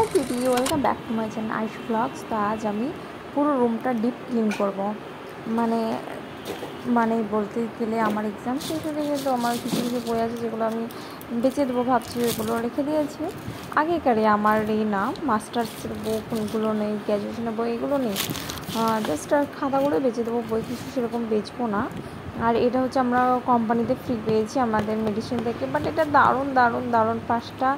Hello cutie, welcome back to my channel Aish blogs. তো আজ আমি পুরো রুমটা ডিপ ক্লিন করব। মানে মানে বলতে গেলে আমার এক্সাম শেষ হয়ে গেছে, তো আমার কিছু কিছু বই আছে যেগুলো আমি বেঁচে দেবো ভাবছি, এগুলো রেখে দিয়েছি। আগেকারে আমার এই না মাস্টার্সের বইগুলো নেই, গ্র্যাজুয়েশনের বই এগুলো নেই, জাস্ট খাতাগুলো বেঁচে দেবো, বই কিছু সেরকম বেচবো না। আর এটা হচ্ছে আমরা কোম্পানিতে ফ্রি পেয়েছি আমাদের মেডিসিন থেকে, বাট এটা দারুণ দারুণ দারুণ 5টা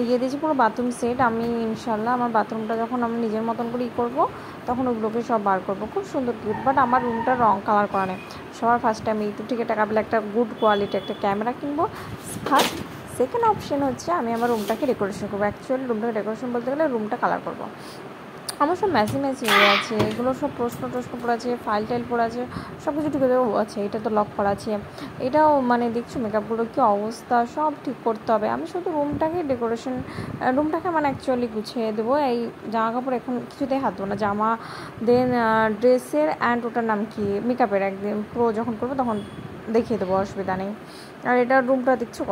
ইয়ে দিয়েছি, পুরো বাথরুম সেট। আমি ইনশাল্লাহ আমার বাথরুমটা যখন আমি নিজের মতন করে করবো, তখন ওগুলোকে সব বার করবো। খুব সুন্দর কিউট, বাট আমার রুমটা রং কালার করা নেই। সবার ফার্স্টে আমি ইউটিউব থেকে টাকা পেলে একটা গুড কোয়ালিটি একটা ক্যামেরা কিনবো ফার্স্ট। সেকেন্ড অপশন হচ্ছে আমি আমার রুমটাকে ডেকোরেশন করবো। অ্যাকচুয়ালি রুমটাকে ডেকোরেশন বলতে গেলে রুমটা কালার করবো। আমার সব ম্যাচি হয়ে আছে, এগুলো সব প্রশ্ন পড়ে আছে, ফাইল টাইল পড়ে আছে, সব কিছু ঠিক দেবো আছে। এটা তো লক করা আছে, এটাও মানে দেখছো মেকআপগুলো কী অবস্থা, সব ঠিক করতে হবে। আমি শুধু রুমটাকে মানে অ্যাকচুয়ালি গুছিয়ে দেবো। এই জামা কাপড় এখন কিছুতেই হাত দেবো না, জামা দেন ড্রেসের অ্যান্ড ওটার নাম কি মেকআপের একদিন পুরো যখন করবো তখন দেখিয়ে দেবো, অসুবিধা নেই। আর এটার রুমটা দেখছো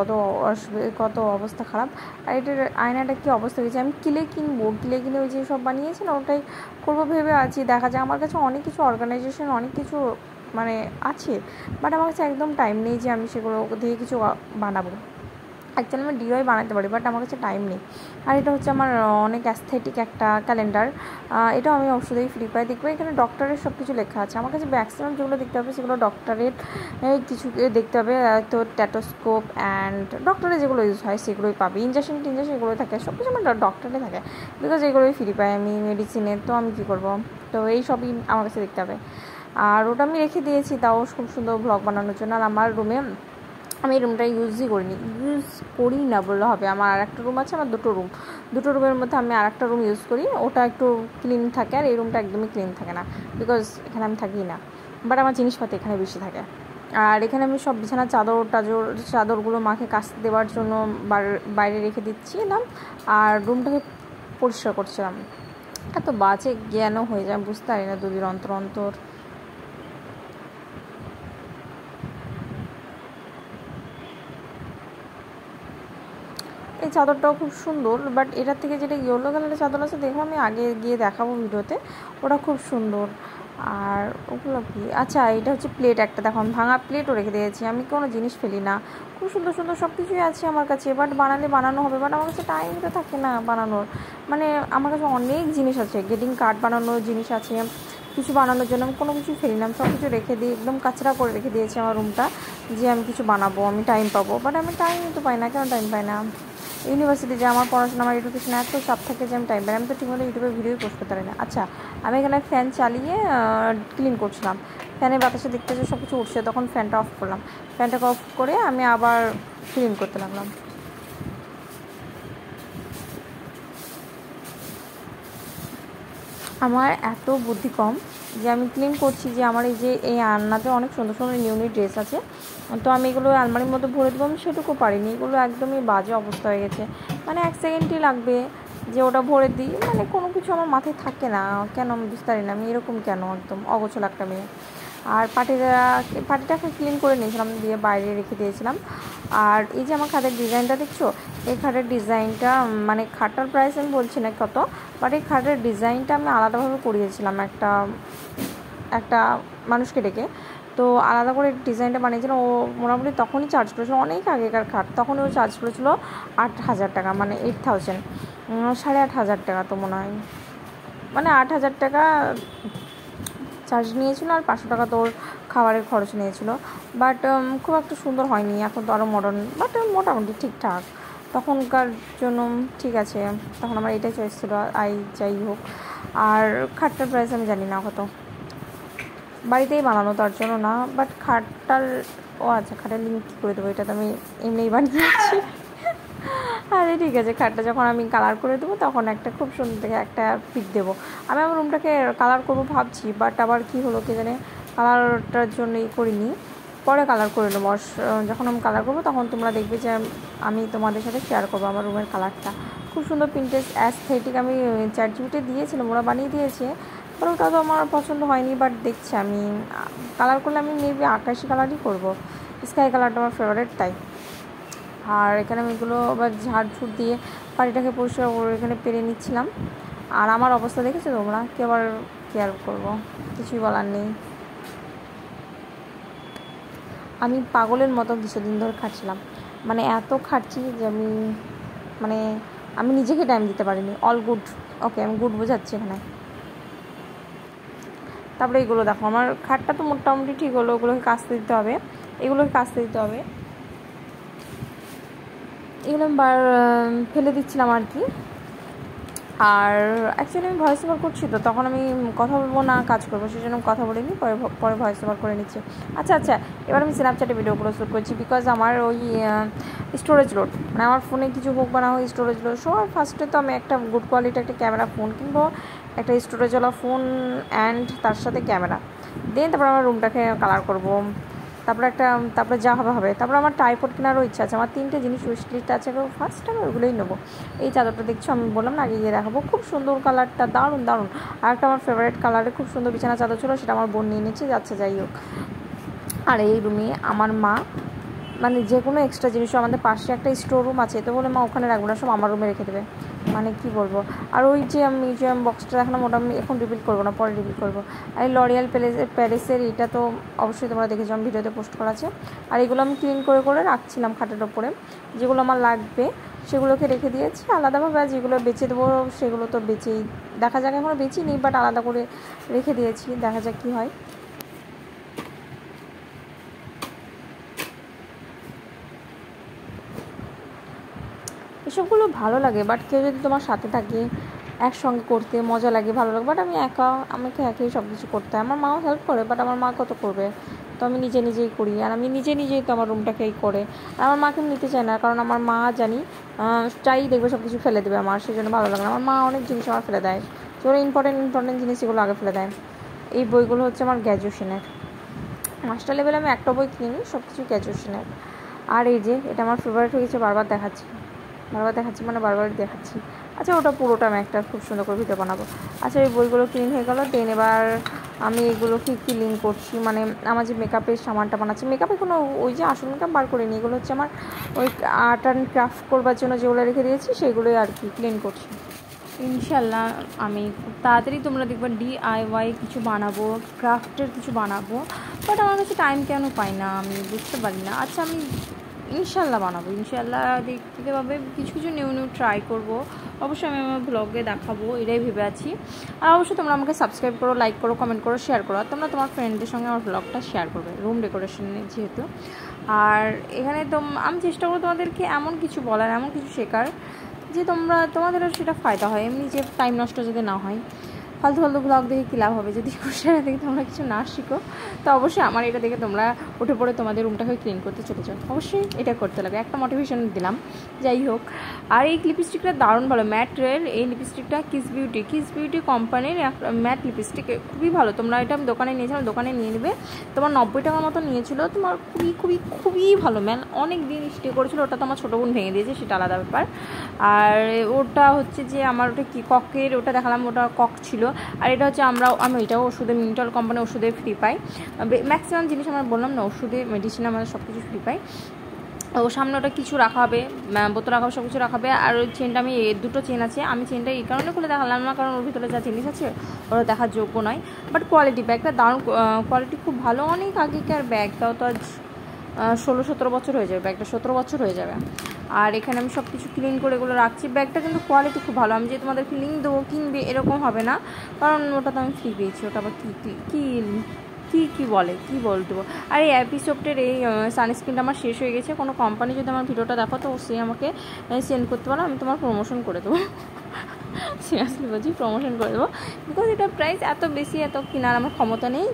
কত অবস্থা খারাপ। আর এটার আয়নাটা কী অবস্থা হয়েছে। আমি কিনে ওই যে সব বানিয়েছি না, ওটাই করবো ভেবে আছি। দেখা যায় আমার কাছে অনেক কিছু অর্গানাইজেশন অনেক কিছু মানে আছে, বাট আমার কাছে একদম টাইম নেই যে আমি সেগুলো দিয়ে কিছু বানাবো। অ্যাকচুয়ালি আমি ডিওয়াই বানাতে পারি, বাট আমার কাছে টাইম নেই। আর এটা হচ্ছে আমার অনেক অ্যাস্থেটিক একটা ক্যালেন্ডার, এটাও আমি ওষুধেই ফ্রি পাই। দেখবো এখানে ডক্টরের সব কিছু লেখা আছে। আমার কাছে ম্যাক্সিমাম যেগুলো দেখতে হবে সেগুলো ডক্টরের কিছু দেখতে হবে, তো ট্যাটোস্কোপ অ্যান্ড ডক্টরে যেগুলো ইউজ হয় সেগুলোই পাবে। ইঞ্জেকশন এগুলোই থাকে, সব কিছু আমার ডক্টরে থাকে, বিকজ এগুলোই ফ্রি পাই আমি মেডিসিনের। তো আমি কী করবো, তো এই সবই আমার কাছে দেখতে হবে। আর ওটা আমি রেখে দিয়েছি তাও খুব সুন্দর ব্লগ বানানোর জন্য। আর আমার রুমে আমি এই রুমটা ইউজ করি না বললে হবে। আমার আর একটা রুম আছে, আমার দুটো রুমের মধ্যে আমি আর একটা রুম ইউজ করি, ওটা একটু ক্লিন থাকে। আর এই রুমটা একদমই ক্লিন থাকে না, বিকজ এখানে আমি থাকি না, বাট আমার জিনিসপাতি এখানে বেশি থাকে। আর এখানে আমি সব বিছানার চাদরগুলো মাকে কাচতে দেওয়ার জন্য বাইরে রেখে দিচ্ছিলাম, আর রুমটাকে পরিষ্কার করছিলাম। এত বাজে জ্ঞানও হয়ে যায়, বুঝতে পারি না দুদিন অন্তর অন্তর। এই চাদরটাও খুব সুন্দর, বাট এটার থেকে যেটা ইয়েলো কালারের চাদর আছে দেখো, আমি আগে গিয়ে দেখাবো ভিডিওতে, ওটা খুব সুন্দর। আর ওগুলো কি, আচ্ছা এটা হচ্ছে প্লেট একটা, দেখো আমি ভাঙা প্লেটও রেখে দিয়েছি। আমি কোনো জিনিস ফেলি না, খুব সুন্দর সুন্দর সব কিছুই আছে আমার কাছে, বাট বানানো হবে, বাট আমার কাছে টাইম তো থাকে না বানানোর। মানে আমার কাছে অনেক জিনিস আছে, গ্রিটিং কার্ড বানানোর জিনিস আছে, কিছু বানানোর জন্য আমি কোনো কিছু ফেলি না, সব কিছু রেখে দিই, একদম কাচরা করে রেখে দিয়েছি আমার রুমটা, যে আমি কিছু বানাবো, আমি টাইম পাবো, বাট আমি টাইম তো পাই না। কেন টাইম পাই না? ইউনিভার্সিটি যে আমার পড়াশোনা, আমার এডুকেশন এত চাপ থাকে যে আমি টাইম পাই না। আমি তো ঠিকমতো ইউটিউবে ভিডিও পোস্ট করতে পারি না। আচ্ছা, আমি এখানে ফ্যান চালিয়ে ক্লিন করছিলাম, ফ্যানের বাতাসে দেখতে যে সব কিছু উঠছে, তখন ফ্যানটা অফ করলাম। ফ্যানটাকে অফ করে আমি আবার ক্লিন করতে লাগলাম। আমার এত বুদ্ধি কম যে আমি ক্লিন করছি, যে আমার এই আলনাতে অনেক সুন্দর সুন্দর নিউ ড্রেস আছে, তো আমি এগুলো আলমারির মধ্যে ভরে দেবো, আমি সেটুকু পারিনি। এগুলো একদমই বাজে অবস্থা হয়ে গেছে, মানে 1 সেকেন্ডই লাগবে যে ওটা ভরে দিই। মানে কোনো কিছু আমার মাথায় থাকে না, কেন আমি বুঝতে পারি না, আমি এরকম কেন, একদম অগোছল একটা মেয়ে। আর পাটিটাকে ক্লিন করে নিয়েছিলাম, দিয়ে বাইরে রেখে দিয়েছিলাম। আর এই যে আমার খাটের ডিজাইনটা দেখছো, এই খাটের ডিজাইনটা মানে খাটটার প্রাইস আমি বলছি না কত, বাট এই খাটের ডিজাইনটা আমি আলাদাভাবে করিয়েছিলাম একটা মানুষকে ডেকে। তো আলাদা করে ডিজাইনটা বানিয়েছিলাম, ও মোটামুটি তখনই চার্জ করেছিল, অনেক আগেকার খাট, তখনই ও চার্জ করেছিল 8,000 টাকা, মানে 8,000, 8,500 টাকা তো মনে হয়, মানে 8,000 টাকা চার্জ নিয়েছিল, আর 500 টাকা তোর খাবারের খরচ নিয়েছিল। বাট খুব একটা সুন্দর হয়নি, এখন তো আরও মডার্ন, বাট মোটামুটি ঠিকঠাক তখনকার জন্য ঠিক আছে। তখন আমার এটাই চয়েস ছিল, যাই হোক। আর খাটটার প্রাইস আমি জানি না কত, বাড়িতেই বানানো তার জন্য না, বাট আচ্ছা খাটের লিঙ্ক কী করে দেবো, এটা তো আমি এমনিই বানিয়েছি। আরে ঠিক আছে, খাটটা যখন আমি কালার করে দেবো তখন একটা খুব সুন্দর দেখে একটা পিক দেবো। আমি আমার রুমটাকে কালার করবো ভাবছি, বাট আবার কী হলো কে জানে, কালারটার জন্যই করিনি, পরে কালার করে নেবো। যখন আমি কালার করবো তখন তোমরা দেখবে যে আমি তোমাদের সাথে শেয়ার করবো আমার রুমের কালারটা। খুব সুন্দর প্রিন্টেড অ্যাস্থেটিক, আমি চ্যাটজিপিটি দিয়েছিলাম, ওরা বানিয়ে দিয়েছে, আর ওটা তো আমার পছন্দ হয়নি, বাট দেখছি আমি কালার করলে আমি মেবি আকাশি কালারই করবো, স্কাই কালারটা আমার ফেভারিট তাই। আর এখানে আমি এগুলো আবার ঝাড়ঝুড় দিয়ে বাড়িটাকে পরিষ্কার করে এখানে পেরে নিচ্ছিলাম। আর আমার অবস্থা দেখেছো তোমরা, কে আবার কেয়ার করবো, কিছুই বলার নেই। আমি পাগলের মতো কিছুদিন ধরে খাটছিলাম, মানে এত খাটছি যে আমি নিজেকে টাইম দিতে পারিনি। অল গুড, ওকে, আমি গুড বোঝাচ্ছি এখানে। তারপরে এগুলো দেখো, আমার খাটটা তো মোটামুটি ঠিক হলো, ওগুলোকে কাচতে দিতে হবে, এগুলোকে কাচতে দিতে হবে। এগুলো আমি ফেলে দিচ্ছিলাম আর কি। আর অ্যাকচুয়ালি আমি ভয়েস ওভার করছি, তো তখন আমি কথা বলবো না, কাজ করবো, সেই জন্য কথা বলিনি, পরে ভয়েস ওভার করে নিচ্ছি। আচ্ছা, এবার আমি স্ন্যাপচ্যাটে ভিডিওগুলো শ্যুট করছি, বিকজ আমার ওই স্টোরেজ লোড, মানে আমার ফোনে কিছু হোক বা না হোক স্টোরেজ লোড। সবার ফার্স্টে তো আমি একটা গুড কোয়ালিটি একটা ক্যামেরা ফোন কিনবো, একটা স্টোরেজওয়ালা ফোন অ্যান্ড তার সাথে ক্যামেরা, দেন তারপর আমার রুমটাকে কালার করবো, তারপরে যা হবে। তারপর আমার ট্রাইপড কেনারও ইচ্ছা আছে। আমার 3টে জিনিস উইশ লিস্ট আছে, ফার্স্ট আমি ওইগুলোই নেবো। এই চাদরটা দেখছো, আমি বললাম না আগে গিয়ে দেখাবো, খুব সুন্দর কালারটা, দারুণ। আর একটা আমার ফেভারিট কালারে খুব সুন্দর বিছানা চাদর ছিল, সেটা আমার বোন নিয়ে নিচ্ছে, যাচ্ছে, যাই হোক। আর এই রুমে আমার মা, মানে যে কোনো এক্সট্রা জিনিসও, আমাদের পাশে একটা স্টোর রুম আছে, তো বলে মা ওখানে রাখবো না, সব আমার রুমে রেখে দেবে, মানে কি বলবো। আর ওই যে আমি বক্সটা দেখালাম, ওটা আমি এখন রিভিল করবো না, পরে রিভিল করবো। আর এই লরিয়াল প্যারিসের এটা তো অবশ্যই তোমরা দেখেছো, আমি ভিডিওতে পোস্ট করা আছে। আর এগুলো আমি ক্লিন করে রাখছিলাম খাটের ওপরে, যেগুলো আমার লাগবে সেগুলোকে রেখে দিয়েছি আলাদাভাবে। আর যেগুলো বেচে দেবো সেগুলো তো বেচেই, দেখা যাক, এখনও বেচি নেই, বাট আলাদা করে রেখে দিয়েছি, দেখা যাক কী হয়। এসবগুলো ভালো লাগে, বাট কেউ যদি তোমার সাথে থাকে, একসঙ্গে করতে মজা লাগে, ভালো লাগে। বাট আমাকে একাই সব কিছু করতে হয়। আমার মাও হেল্প করে, বাট আমার মা কত করবে, তো আমি নিজেই করি। আর আমি নিজেই তো আমার রুমটাকেই করে। আর আমার মাকে নিতে চাই না, কারণ আমার মা জানি চাই দেখবে সব কিছু ফেলে দেবে আমার, সেই জন্য ভালো লাগে না। আমার মা অনেক জিনিস আমার ফেলে দেয়, যেগুলো ইম্পর্টেন্ট জিনিস, এগুলো আগে ফেলে দেয়। এই বইগুলো হচ্ছে আমার গ্র্যাজুয়েশনের, মাস্টার লেভেলে আমি একটা বই কিনি, সব কিছু গ্র্যাজুয়েশনের। আর এই যে এটা আমার ফেভারিট হয়ে গেছে, বারবার দেখাচ্ছি, বারবারই দেখাচ্ছি। আচ্ছা, ওটা পুরোটা আমি একটা খুব সুন্দর করে ভিডিও বানাবো। আচ্ছা, এই বইগুলো ক্লিন হয়ে গেলো, দেন এবার আমি এগুলোকে ক্লিন করছি, মানে আমার যে মেকআপের সামানটা বানাচ্ছি, মেকআপে কোনো ওই যে আসল মেকআপ বার করে নিই, এগুলো হচ্ছে আমার ওই আর্ট অ্যান্ড ক্রাফট করবার জন্য যেগুলো রেখে দিয়েছি, সেগুলোই আর কি ক্লিন করছি। ইনশাল্লাহ আমি খুব তাড়াতাড়ি তোমরা দেখবে DIY কিছু বানাবো, ক্রাফটের কিছু বানাবো, বাট আমার কাছে টাইম কেন পাই না আমি বুঝতে পারি না। আচ্ছা, আমি ইনশাল্লাহ বানাবো, ইনশাল্লাহ দেখতে পাবে, কিছু নিউ ট্রাই করবো, অবশ্যই আমি আমার ব্লগে দেখাবো, এটাই ভেবে আছি। আর অবশ্যই তোমরা আমাকে সাবস্ক্রাইব করো, লাইক করো, কমেন্ট করো, শেয়ার করো। আর তোমরা তোমার ফ্রেন্ডদের সঙ্গে আমার ব্লগটা শেয়ার করবে, রুম ডেকোরেশনে যেহেতু। আর এখানে আমি চেষ্টা করবো তোমাদেরকে এমন কিছু বলার, এমন কিছু শেখার, যে তোমাদেরও সেটা ফায়দা হয়, এমনি যে টাইম নষ্ট যদি না হয়। ফালতু ব্লগ দেখে কী লাভ হবে, যদি সেটা দেখে তোমরা কিছু না শিখো, তো অবশ্যই আমার এটা দেখে তোমরা উঠে পড়ে তোমাদের রুমটাকে ক্লিন করতে চলে যাও, অবশ্যই এটা করতে লাগে, একটা মোটিভেশন দিলাম, যাই হোক। আর এই লিপস্টিকটা দারুণ ভালো, ম্যাট রেল, এই লিপস্টিকটা কিস বিউটি কোম্পানির ম্যাট লিপস্টিক, খুবই ভালো। তোমরা এটা আমি দোকানে নিয়েছিলাম, দোকানে নিয়ে নেবে, তোমার 90 টাকার মতো নিয়েছিল, তোমার খুবই ভালো ম্যান, অনেক দিন স্টে করেছিল। ওটা তো আমার ছোটো বোন ভেঙে দিয়েছে, সেটা আলাদা ব্যাপার। আর ওটা হচ্ছে যে আমার ওটা কি ককের, ওটা দেখালাম, ওটা কক ছিল। আর এটা হচ্ছে আমি এটাও ওষুধে, মিন্টল কোম্পানির ওষুধে ফ্রি পাই, ম্যাক্সিমাম জিনিস আমরা বললাম না, ওষুধে মেডিসিন আমাদের সব কিছু ফ্রি পাই। ও সামনে ওটা কিছু রাখা হবে, বোতল রাখা হবে, সব কিছু রাখা হবে। আর ওই চেনটা আমি, 2টো চেন আছে, আমি চেনটা এই কারণে খুলে দেখালাম না, কারণ ওর ভিতরে যা জিনিস আছে ওরা দেখার যোগ্য নয়। বাট কোয়ালিটি, ব্যাগটা দারুণ কোয়ালিটি, খুব ভালো। অনেক আগেকার ব্যাগ, তাও তো আজ 16-17 বছর হয়ে যাবে, ব্যাগটা 17 বছর হয়ে যাবে। আর এখানে আমি সব কিছু ক্লিন করে এগুলো রাখছি। ব্যাগটা কিন্তু কোয়ালিটি খুব ভালো, আমি যে তোমাদেরকে লিঙ্ক দেবো কিনবে এরকম হবে না, কারণ ওটা তো আমি ফ্রি পেয়েছি। ওটা আবার কী বল দেবো। আর এই অ্যাপিসোপ্টের এই সানস্ক্রিনটা আমার শেষ হয়ে গেছে। কোনো কোম্পানি যদি আমার ভিডিওটা দেখো, তো সে আমাকে সেন্ড করতে পারো, আমি তোমার প্রমোশন করে দেবো, সিরিয়াসলি বলছি, প্রমোশন করে দেবো। বিকজ এটার প্রাইস এত বেশি, এত কেনার আমার ক্ষমতা নেই।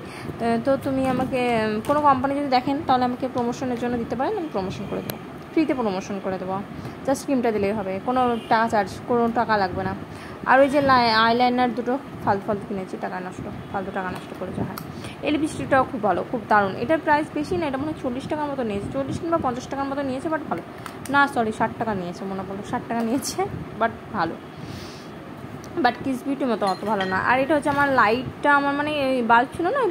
তো তুমি আমাকে কোনো কোম্পানি যদি দেখেন, তাহলে আমাকে প্রমোশনের জন্য দিতে পারেন, আমি প্রমোশন করে দেবো, ফ্রিতে প্রমোশন করে দেবো। জাস্ট ক্রিমটা দিলেই হবে, কোনো টাকা লাগবে না। আর ওই যে আইলাইনার দুটো ফালতু কিনেছি, ফালতু টাকা নষ্ট করেছে। হ্যাঁ, এই লিপস্টিকটাও খুব ভালো, খুব দারুণ। এটার প্রাইস বেশি না, এটা মনে হয় 40 টাকার মতো নিয়েছে, 40 কিংবা 50 টাকার মতো নিয়েছে, বাট ভালো না, সরি 60 টাকা নিয়েছে, মনে পড়লো 60 টাকা নিয়েছে, বাট ভালো। বাট কিস বিউটির মতো অত ভালো না। আর এটা হচ্ছে আমার লাইটটা, আমার মানে এই বাল্ব ছিল না, ওই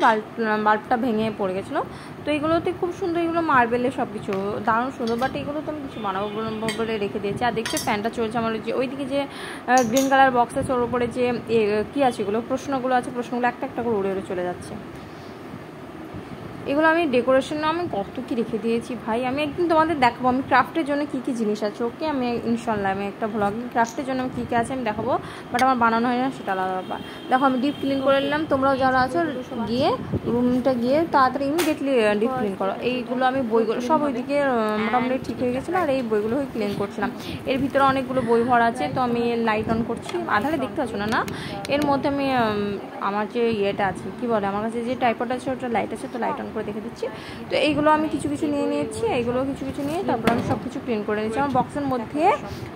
বাল্বটা ভেঙে পড়ে গেছিলো। তো এগুলোতে খুব সুন্দর, এগুলো মার্বেলের সব কিছু দারুণ সুন্দর, বাট এগুলো তো আমি কিছু বানাবো বলে রেখে দিয়েছি। আর দেখছি ফ্যানটা চলছে আমার, যে ওইদিকে যে গ্রিন কালার বক্স আছে ওর উপরে যে কী আছে এগুলো প্রশ্নগুলো আছে, প্রশ্নগুলো একটা একটা করে উড়ে উড়ে চলে যাচ্ছে। এগুলো আমি ডেকোরেশন আমি কত কী রেখে দিয়েছি ভাই। আমি একদিন তোমাদের দেখাবো আমি ক্রাফটের জন্য কী কী জিনিস আছে। ওকে, আমি ইনশাল্লাহ আমি একটা ভ্লগ ক্রাফটের জন্য কী কী আছে আমি দেখাবো, বাট আমার বানানো হয় না, সেটা আলাদা ব্যাপার। দেখো আমি ডিপ ক্লিন করে নিলাম, তোমরাও যারা আছো গিয়ে রুমটা গিয়ে তাড়াতাড়ি ইমিডিয়েটলি ডিপ ক্লিন করো। এইগুলো আমি বইগুলো সব ওইদিকে মোটামুটি ঠিক হয়ে গেছিলো, আর এই বইগুলো ক্লিন করছিলাম। এর ভিতরে অনেকগুলো বই ভরা আছে, তো আমি লাইট অন করছি, আধারে দেখতে পাচ্ছ না না। এর মধ্যে আমি আমার যে ইয়েটা আছে কী বলে, আমার কাছে যে টাইপটা আছে ওটা লাইট আছে, তো লাইট অন করে দেখে দিচ্ছি। তো এইগুলো আমি কিছু কিছু নিয়ে নিয়েছি, এইগুলো কিছু কিছু নিয়ে তারপর আমি সব কিছু ক্লিন করে নিয়েছি। আমার বক্সের মধ্যে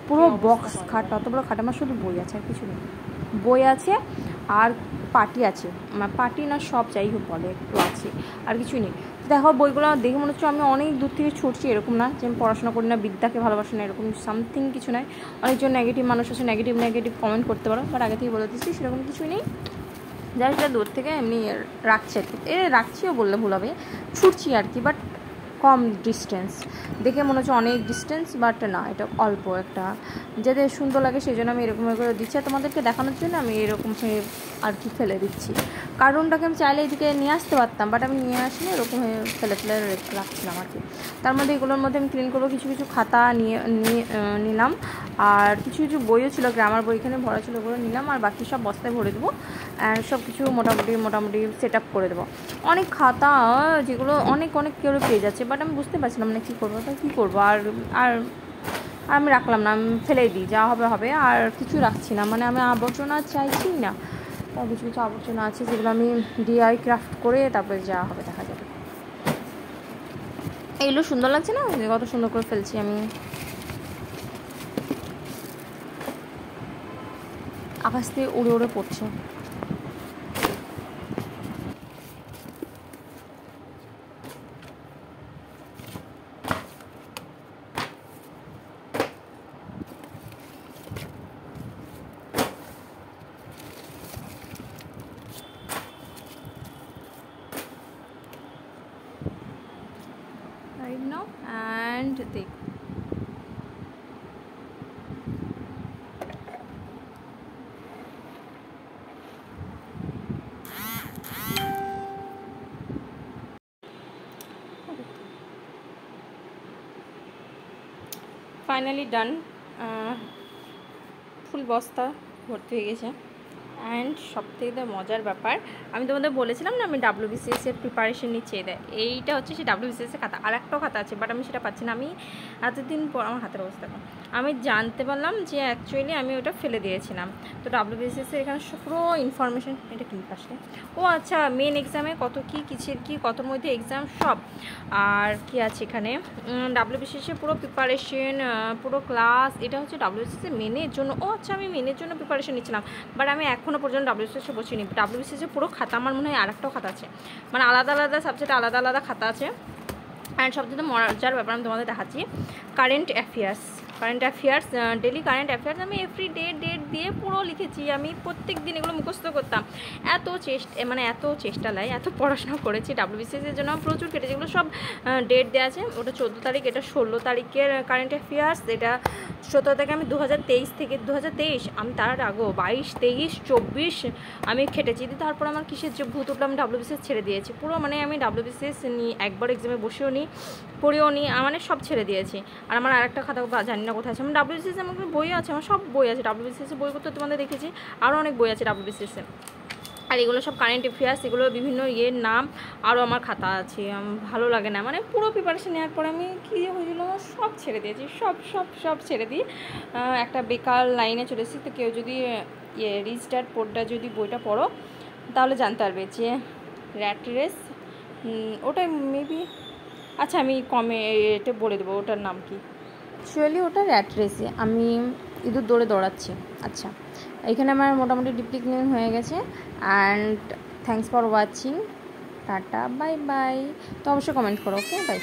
পুরো বক্স খাট, অত বড় খাট, আমার শুধু বই আছে আর কিছু নেই। বই আছে আর পাটি আছে, পাটি না সব যাই হোক বলে একটু আছে, আর কিছুই নেই। দেখো বইগুলো দেখে মনে হচ্ছে আমি অনেক দূর থেকে ছুটছি, এরকম না যে আমি পড়াশোনা করি না, বিদ্যাকে ভালোবাসি না, এরকম সামথিং কিছু নয়। অনেকজন নেগেটিভ মানুষ আছে, নেগেটিভ কমেন্ট করতে পারো, বাট আগে থেকে বলে দিচ্ছি সেরকম কিছুই নেই। যার সেটা দূর থেকে এমনি রাখছি আর কি, রাখছিও বললে ভুল হবে, ছুটছি আর কি, বাট কম ডিস্টেন্স। দেখে মনে হচ্ছে অনেক ডিস্টেন্স, বাট না, এটা অল্প একটা, যাতে সুন্দর লাগে সেই জন্য আমি এরকম করে দিচ্ছি। আর তোমাদেরকে দেখানোর জন্য আমি এরকম হয়ে আর কি ফেলে দিচ্ছি। কার্টুনটাকে আমি চাইলে এদিকে নিয়ে আসতে পারতাম, বাট আমি নিয়ে আসিনি, এরকম হয়ে ফেলে রাখছিলাম আর কি। তার মধ্যে এগুলোর মধ্যে আমি ক্লিন করবো, কিছু কিছু খাতা নিলাম, আর কিছু কিছু বইও ছিল, গ্রামার বই এখানে ভরা ছিল, ওগুলো নিলাম, আর বাকি সব বস্তায় ভরে দেবো, আর সব কিছু মোটামুটি সেট আপ করে দেবো। অনেক খাতা যেগুলো অনেক কেউ পেয়ে যাচ্ছে, বাট আমি বুঝতে পারছিলাম না কী করবো, তাই কী করবো, আর আমি রাখলাম না, আমি ফেলেই দিই, যা হবে, আর কিছু রাখছি না, মানে আমি আবর্জনা চাইছি না। তার কিছু কিছু আবর্জনা আছে যেগুলো আমি ডিআই ক্রাফট করে তারপরে যা হবে দেখা যাবে। এগুলো সুন্দর লাগছে না, কত সুন্দর করে ফেলছি আমি। আকাশ থেকে উড়ে উড়ে পড়ছে। Right now and দেখ ফাইনালি ডান, ফুল বস্তা ভর্তি হয়ে গেছে। অ্যান্ড সবথেকে মজার ব্যাপার, আমি তোমাদের বলেছিলাম না আমি WBCS এর প্রিপারেশন নিচ্ছি, এইটা হচ্ছে সেই WBCS এর খাতা। আর একটাও খাতা আছে, বাট আমি সেটা পাচ্ছি না। আমি এতদিন পর আমার হাতের অবস্থা আমি জানতে পারলাম যে অ্যাকচুয়ালি আমি ওটা ফেলে দিয়েছিলাম। তো WBCS এর এখানে পুরো ইনফরমেশন, এটা কি পাশে, ও আচ্ছা মেন এক্সামে কত কী কিসের কী কতর মধ্যে এক্সাম সব, আর কি আছে এখানে WBCS এর পুরো প্রিপারেশন, পুরো ক্লাস। এটা হচ্ছে WBCS মেনের জন্য, ও আচ্ছা আমি মেনের জন্য প্রিপারেশন নিচ্ছিলাম, বাট আমি এখনও পর্যন্ত WBCS বসিনি। WBCS এর পুরো খাতা, আমার মনে হয় আরেকটাও খাতা আছে, মানে আলাদা আলাদা সাবজেক্টে আলাদা আলাদা খাতা আছে। অ্যান্ড সবচেয়ে মজার ব্যাপার আমি তোমাদের দেখাচ্ছি, current affairs, daily current affairs আমি এভরি ডেট দিয়ে পুরো লিখেছি। আমি প্রত্যেক দিন এগুলো মুখস্থ করতাম, এত চেষ্টা লাই, এত পড়াশোনা করেছি WBCS এর জন্য, প্রচুর কেটেছে। এগুলো সব ডেট দেওয়া আছে, ওটা 14 তারিখ, এটা 16 তারিখের কারেন্ট অ্যাফেয়ার্স, এটা 17 থেকে আমি 2023 আমি তার আগেও 22, 23, 24 আমি খেটেছি। তারপর আমার কিসের যে ভূত উঠলো, আমি WBCS ছেড়ে দিয়েছি পুরো, মানে আমি WBCS একবার এক্সামে বসেও নি, পড়েও নি, মানে সব ছেড়ে দিয়েছি। আর আমার আরেকটা খাতা জানি না কোথায় আছে, আমার WBCS আমার বই আছে, আমার সব বই আছে WBCS বই করতে তোমাদের দেখেছি, আরও অনেক বই আছে WBCS। আর এগুলো সব কারেন্ট অ্যাফেয়ার্স, এগুলো বিভিন্ন ইয়ের নাম, আরও আমার খাতা আছে। ভালো লাগে না, মানে পুরো প্রিপারেশন নেওয়ার পরে আমি কী হয়েছিল সব ছেড়ে দিয়েছি, সব ছেড়ে দিই, একটা বেকার লাইনে চলে এসেছি। তো কেউ যদি রিস্টার্ট পোর্টটা যদি বইটা পড়ো তাহলে জানতে পারবে যে র্যাট রেস, ওটা মেবি, আচ্ছা আমি এটা বলে দেবো ওটার নাম কি। অ্যাকচুয়ালি ওটা র্যাট রেসে আমি ইঁদুর দৌড়াচ্ছি। আচ্ছা, এখানে আমার মোটামুটি ডিপলি ক্লিন হয়ে গেছে। And thanks for watching, tata, bye bye. তো অবশ্যই কমেন্ট করো, ওকে, বাই।